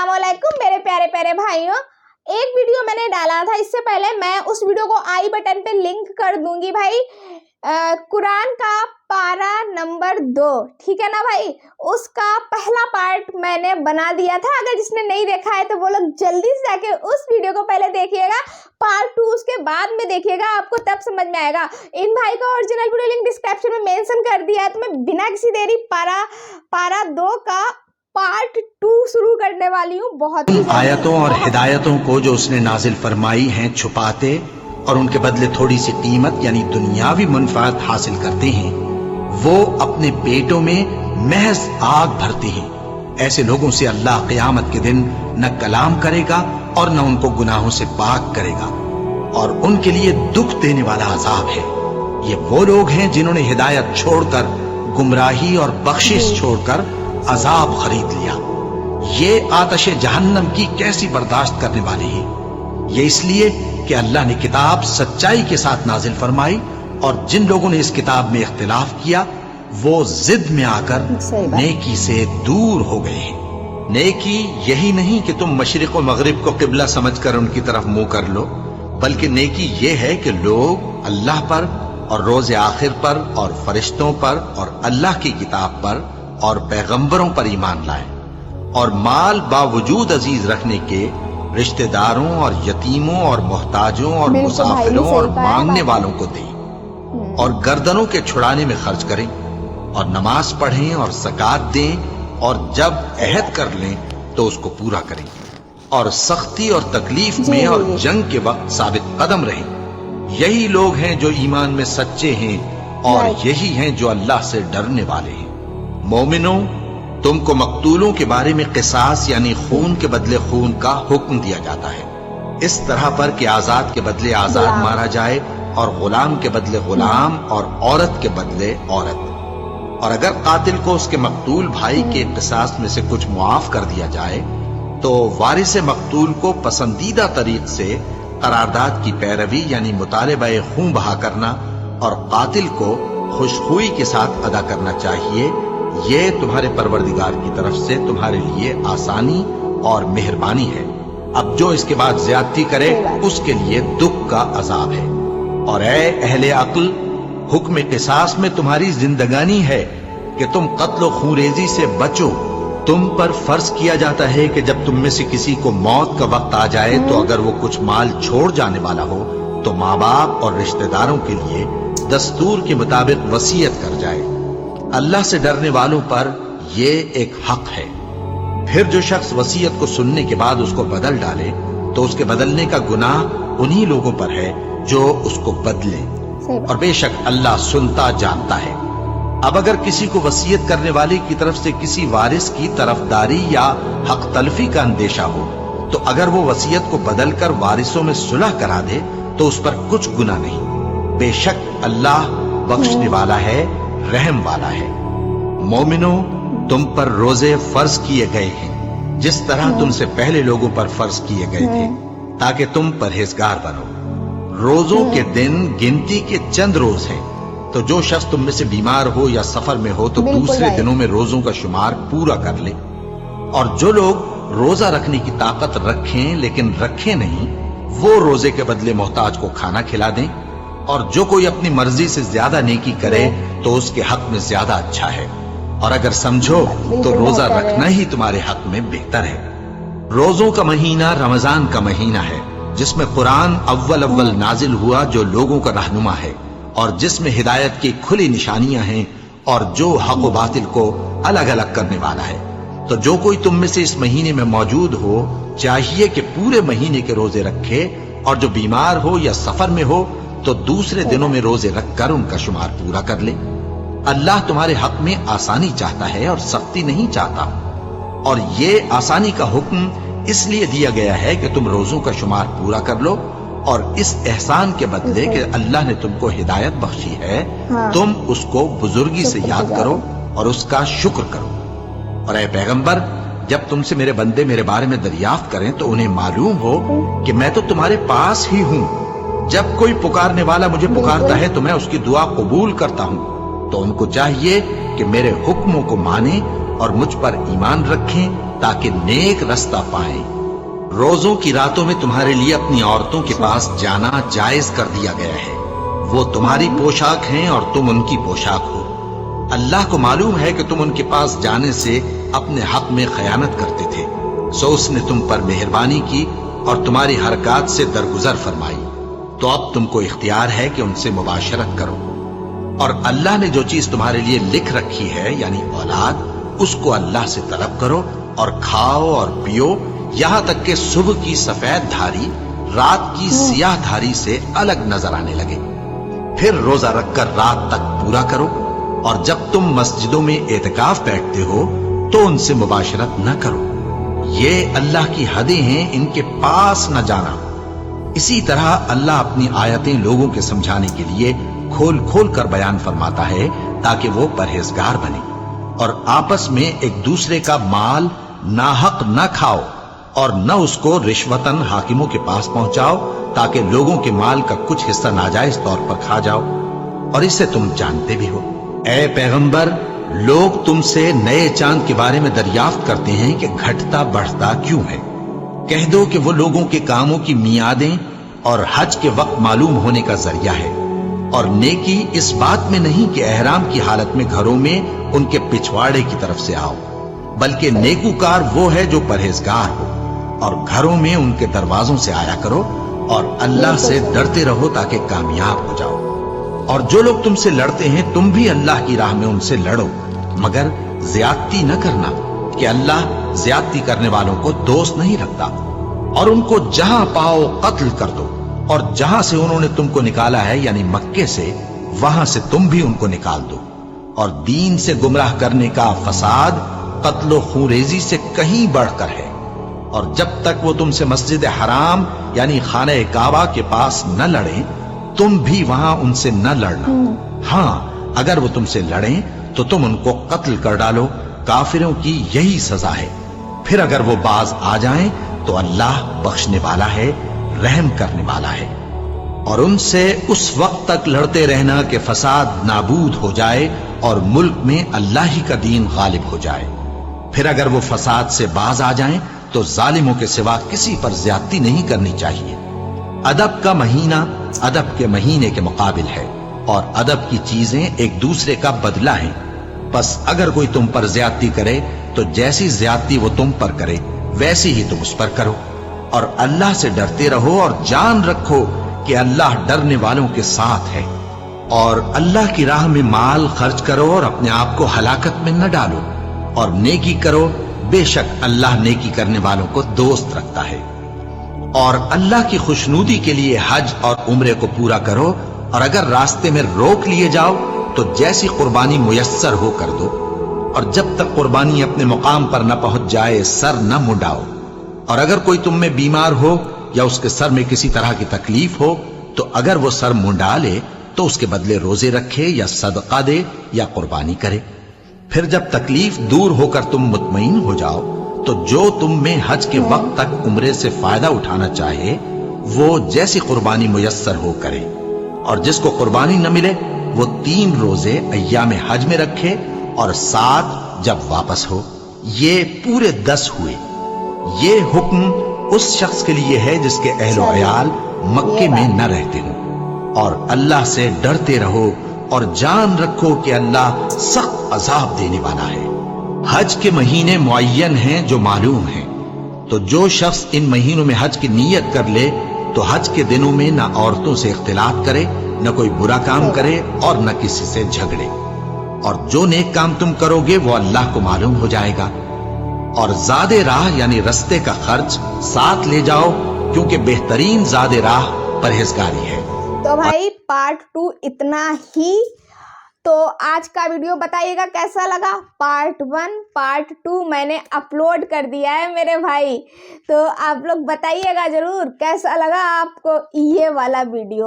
अस्सलाम वालेकुम मेरे प्यारे प्यारे भाइयों। एक वीडियो मैंने डाला था इससे पहले, मैं उस वीडियो को आई बटन पे लिंक कर दूंगी भाई। कुरान का पारा नंबर 2, ठीक है ना भाई, उसका पहला पार्ट मैंने बना दिया था। अगर जिसने नहीं देखा है तो वो लोग जल्दी से जाके उस वीडियो को पहले देखिएगा, पार्ट 2 उसके बाद में देखिएगा, आपको तब समझ में आएगा। इन भाई का ओरिजिनल वीडियो लिंक डिस्क्रिप्शन में मेंशन कर दिया है, तो मैं बिना किसी देरी पारा 2 का पार्ट 2 शुरू करने वाली हूँ। बहुत ही आयतों और हिदायतों को जो उसने नाजिल फरमाई हैं छुपाते और उनके बदले थोड़ी सी कीमत यानी दुनियावी मुनफात हासिल करते हैं, वो अपने पेटों में महज आग भरते हैं। ऐसे लोगों से अल्लाह क़यामत के दिन न कलाम करेगा और न उनको गुनाहों से पाक करेगा, और उनके लिए दुख देने वाला अजाब है। ये वो लोग हैं जिन्होंने हिदायत छोड़कर, गुमराही और बख्शिश छोड़कर अजाब खरीद लिया। ये आतशे जहन्नम की कैसी बर्दाश्त करने वाले हैं। ये इसलिए कि अल्लाह ने किताब सच्चाई के साथ नाजिल फरमाई, और जिन लोगों ने इस किताब में इख्तिलाफ किया वो जिद में आकर नेकी से दूर हो गए हैं। नेकी यही नहीं कि तुम मशरिक और मगरिब को किबला समझकर उनकी तरफ मुंह कर लो, बल्कि नेकी ये है कि लोग अल्लाह पर और रोज़े आखिर पर और फरिश्तों पर और अल्लाह की किताब पर और पैगंबरों पर ईमान लाए, और माल बावजूद अजीज रखने के रिश्तेदारों और यतीमों और मोहताजों और मुसाफिरों और मांगने वालों को दें, और गर्दनों के छुड़ाने में खर्च करें, और नमाज पढ़ें और ज़कात दें, और जब अहद कर लें तो उसको पूरा करें, और सख्ती और तकलीफ में और जंग के वक्त साबित कदम रहें। यही लोग हैं जो ईमान में सच्चे हैं, और यही हैं जो अल्लाह से डरने वाले हैं। मोमिनो, तुमको मकतूलों के बारे में क़िसास यानी खून के बदले खून का हुक्म दिया जाता है, इस तरह पर कि आजाद के बदले आजाद मारा जाए, और गुलाम के बदले गुलाम, और औरत के बदले औरत। और अगर कातिल को उसके मकतूल भाई के क़िसास में से कुछ मुआफ कर दिया जाए तो वारिस मकतूल को पसंदीदा तरीक से करारदाद की पैरवी यानी मुतालबा खून बहा करना और कातिल को खुशखुई के साथ अदा करना चाहिए। ये तुम्हारे परवरदिगार की तरफ से तुम्हारे लिए आसानी और मेहरबानी है। अब जो इसके बाद ज्यादती करे उसके लिए दुख का अजाब है। और ऐ अहले अक्ल, हुक्म क़िसास में तुम्हारी जिंदगानी है कि तुम कत्ल और खूरेजी से बचो। तुम पर फर्ज किया जाता है कि जब तुम में से किसी को मौत का वक्त आ जाए तो अगर वो कुछ माल छोड़ जाने वाला हो तो माँ बाप और रिश्तेदारों के लिए दस्तूर के मुताबिक वसीयत कर जाए। अल्लाह से डरने वालों पर ये एक हक है। फिर जो शख्स वसीयत को सुनने के बाद उसको बदल डाले तो उसके बदलने का गुनाह उन्हीं लोगों पर है जो उसको बदले, और बेशक अल्लाह सुनता जानता है। अब अगर किसी को वसीयत करने वाले की तरफ से किसी वारिस की तरफदारी या हक तलफी का अंदेशा हो तो अगर वो वसीयत को बदलकर वारिसों में सुलह करा दे तो उस पर कुछ गुनाह नहीं। बेशक अल्लाह बख्शने वाला है, रहम वाला है। मोमिनो, तुम पर रोजे फर्ज किए गए हैं जिस तरह तुमसे पहले लोगों पर फर्ज किए गए थे, ताकि तुम परहेजगार बनो। रोजों के दिन गिनती के चंद रोज हैं, तो जो शख्स तुम में से बीमार हो या सफर में हो तो दूसरे दिनों में रोजों का शुमार पूरा कर ले। और जो लोग रोजा रखने की ताकत रखें लेकिन रखें नहीं, वो रोजे के बदले मोहताज को खाना खिला दें। और जो कोई अपनी मर्जी से ज्यादा नेकी करे तो उसके हक में ज्यादा अच्छा है। और अगर समझो तो रोजा रखना ही तुम्हारे हक में बेहतर है। रोजों का महीना रमजान का महीना है जिसमें कुरान अव्वल नाजिल हुआ, जो लोगों का रहनुमा है और जिसमें हिदायत की खुली निशानियां हैं, और जो हक व बातिल को अलग अलग करने वाला है। तो जो कोई तुम में से इस महीने में मौजूद हो चाहिए कि पूरे महीने के रोजे रखे, और जो बीमार हो या सफर में हो तो दूसरे दिनों में रोजे रखकर उनका शुमार पूरा कर ले। अल्लाह तुम्हारे हक में आसानी चाहता है और सख्ती नहीं चाहता। और ये आसानी का हुक्म इसलिए दिया गया है कि तुम रोजों का शुमार पूरा कर लो, और इस एहसान के बदले कि अल्लाह ने तुमको हिदायत बख्शी है, तुम उसको बुजुर्गी से याद करो और उसका शुक्र करो। और ऐ पैगंबर, जब तुमसे मेरे बंदे मेरे बारे में दरियाफ्त करें तो उन्हें मालूम हो कि मैं तो तुम्हारे पास ही हूं। जब कोई पुकारने वाला मुझे पुकारता है तो मैं उसकी दुआ कबूल करता हूं। तो उनको चाहिए कि मेरे हुक्मों को माने और मुझ पर ईमान रखें ताकि नेक रास्ता पाएं। रोजों की रातों में तुम्हारे लिए अपनी औरतों के पास जाना जायज कर दिया गया है। वो तुम्हारी पोशाक हैं और तुम उनकी पोशाक हो। अल्लाह को मालूम है कि तुम उनके पास जाने से अपने हक में खयानत करते थे, सो उसने तुम पर मेहरबानी की और तुम्हारी हरकत से दरगुजर फरमाई। तो अब तुमको इख्तियार है कि उनसे मुबाशरत करो, और अल्लाह ने जो चीज तुम्हारे लिए लिख रखी है यानी औलाद, उसको अल्लाह से तलब करो और खाओ और पियो, यहां तक कि सुबह की सफेद धारी रात की सियाह धारी से अलग नजर आने लगे। फिर रोजा रखकर रात तक पूरा करो, और जब तुम मस्जिदों में एतकाफ बैठते हो तो उनसे मुबाशरत न करो। ये अल्लाह की हदें हैं, इनके पास न जाना। इसी तरह अल्लाह अपनी आयतें लोगों के समझाने के लिए खोल खोल कर बयान फरमाता है ताकि वो परहेजगार बने, और आपस में एक दूसरे का माल नाहक न खाओ और न उसको रिश्वतन हाकिमों के पास पहुंचाओ, ताकि लोगों के माल का कुछ हिस्सा नाजायज तौर पर खा जाओ, और इसे तुम जानते भी हो। ऐ पैगंबर, लोग तुमसे नए चांद के बारे में दरियाफ्त करते हैं कि घटता बढ़ता क्यों है। कह दो कि वो लोगों के कामों की मियादें और हज के वक्त मालूम होने का जरिया है, और नेकी इस बात में नहीं कि एहराम की हालत में घरों में उनके पिछवाड़े की तरफ से आओ, बल्कि नेकूकार वो है जो परहेजगार हो, और घरों में उनके दरवाजों से आया करो और अल्लाह से डरते रहो ताकि कामयाब हो जाओ। और जो लोग तुमसे लड़ते हैं तुम भी अल्लाह की राह में उनसे लड़ो, मगर ज्यादती न करना, कि अल्लाह ज्यादती करने वालों को दोस्त नहीं रखता। और उनको जहां पाओ कत्ल कर दो, और जहां से उन्होंने तुमको निकाला है यानी मक्के से, वहां से तुम भी उनको निकाल दो। और दीन से गुमराह करने का फसाद कत्लो खूरेजी से कहीं बढ़कर है। और जब तक वो तुमसे मस्जिद हराम यानी खाने काबा के पास न लड़े, तुम भी वहां उनसे न लड़ना। हाँ, अगर वो तुमसे लड़ें तो तुम उनको कत्ल कर डालो, काफिरों की यही सजा है। फिर अगर वो बाज आ जाएं तो अल्लाह बख्शने वाला है, रहम करने वाला है। और उनसे उस वक्त तक लड़ते रहना कि फसाद नाबूद हो जाए और मुल्क में अल्लाह ही का दीन गालिब हो जाए। फिर अगर वो फसाद से बाज आ जाएं तो जालिमों के सिवा किसी पर ज्यादती नहीं करनी चाहिए। अदब का महीना अदब के महीने के मुकाबिल है, और अदब की चीजें एक दूसरे का बदला है। बस अगर कोई तुम पर ज्यादती करे तो जैसी ज्यादती वो तुम पर करे वैसी ही तुम उस पर करो, और अल्लाह से डरते रहो और जान रखो कि अल्लाह डरने वालों के साथ है। और अल्लाह की राह में माल खर्च करो और अपने आप को हलाकत में न डालो, और नेकी करो, बेशक अल्लाह नेकी करने वालों को दोस्त रखता है। और अल्लाह की खुशनूदी के लिए हज और उम्रे को पूरा करो, और अगर रास्ते में रोक लिए जाओ तो जैसी कुर्बानी मुयस्सर हो कर दो, और जब तक कुर्बानी अपने मुकाम पर न पहुंच जाए सर न मुंडाओ। और अगर कोई तुम में बीमार हो या उसके सर में किसी तरह की तकलीफ हो, तो अगर वो सर मुंडा ले तो उसके बदले रोजे रखे या सदका दे या कुर्बानी करे। फिर जब तकलीफ दूर होकर तुम मुतमईन हो जाओ तो जो तुम में हज के वक्त तक उम्रे से फायदा उठाना चाहे वो जैसी कुर्बानी मुयस्सर हो करे, और जिसको कुर्बानी न मिले वो 3 रोजे अय्याम हज में रखे और 7 जब वापस हो। ये पूरे 10 हुए। ये हुक्म उस शख्स के लिए है जिसके अहलो अयाल मक्के में न रहते हो। और अल्लाह से डरते रहो और जान रखो कि अल्लाह सख्त अजाब देने वाला है। हज के महीने मुअय्यन हैं जो मालूम हैं, तो जो शख्स इन महीनों में हज की नीयत कर ले तो हज के दिनों में न औरतों से इख्तिलात करे, न कोई बुरा काम करे और न किसी से झगड़े। और जो नेक काम तुम करोगे वो अल्लाह को मालूम हो जाएगा। और ज़ादे राह यानी रस्ते का खर्च साथ ले जाओ, क्योंकि बेहतरीन ज़ादे राह परहेजगारी है। तो भाई पार्ट 2 इतना ही। तो आज का वीडियो बताइएगा कैसा लगा। पार्ट 1 पार्ट 2 मैंने अपलोड कर दिया है मेरे भाई, तो आप लोग बताइएगा ज़रूर कैसा लगा आपको ये वाला वीडियो।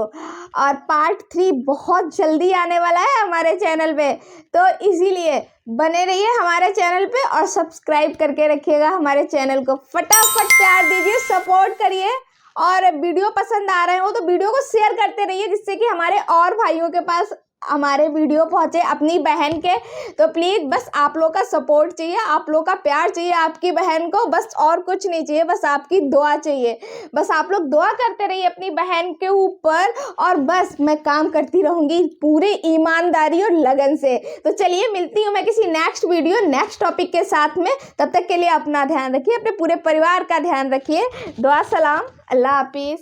और पार्ट 3 बहुत जल्दी आने वाला है हमारे चैनल पे, तो इसीलिए बने रहिए हमारे चैनल पे और सब्सक्राइब करके रखिएगा हमारे चैनल को। फटाफट प्यार दीजिए, सपोर्ट करिए, और वीडियो पसंद आ रहे हो तो वीडियो को शेयर करते रहिए, जिससे कि हमारे और भाइयों के पास हमारे वीडियो पहुंचे अपनी बहन के। तो प्लीज़ बस आप लोग का सपोर्ट चाहिए, आप लोग का प्यार चाहिए आपकी बहन को, बस और कुछ नहीं चाहिए, बस आपकी दुआ चाहिए। बस आप लोग दुआ करते रहिए अपनी बहन के ऊपर, और बस मैं काम करती रहूँगी पूरी ईमानदारी और लगन से। तो चलिए मिलती हूँ मैं किसी नेक्स्ट वीडियो नेक्स्ट टॉपिक के साथ में। तब तक के लिए अपना ध्यान रखिए, अपने पूरे परिवार का ध्यान रखिए। दुआ सलाम, अल्लाह हाफिज़।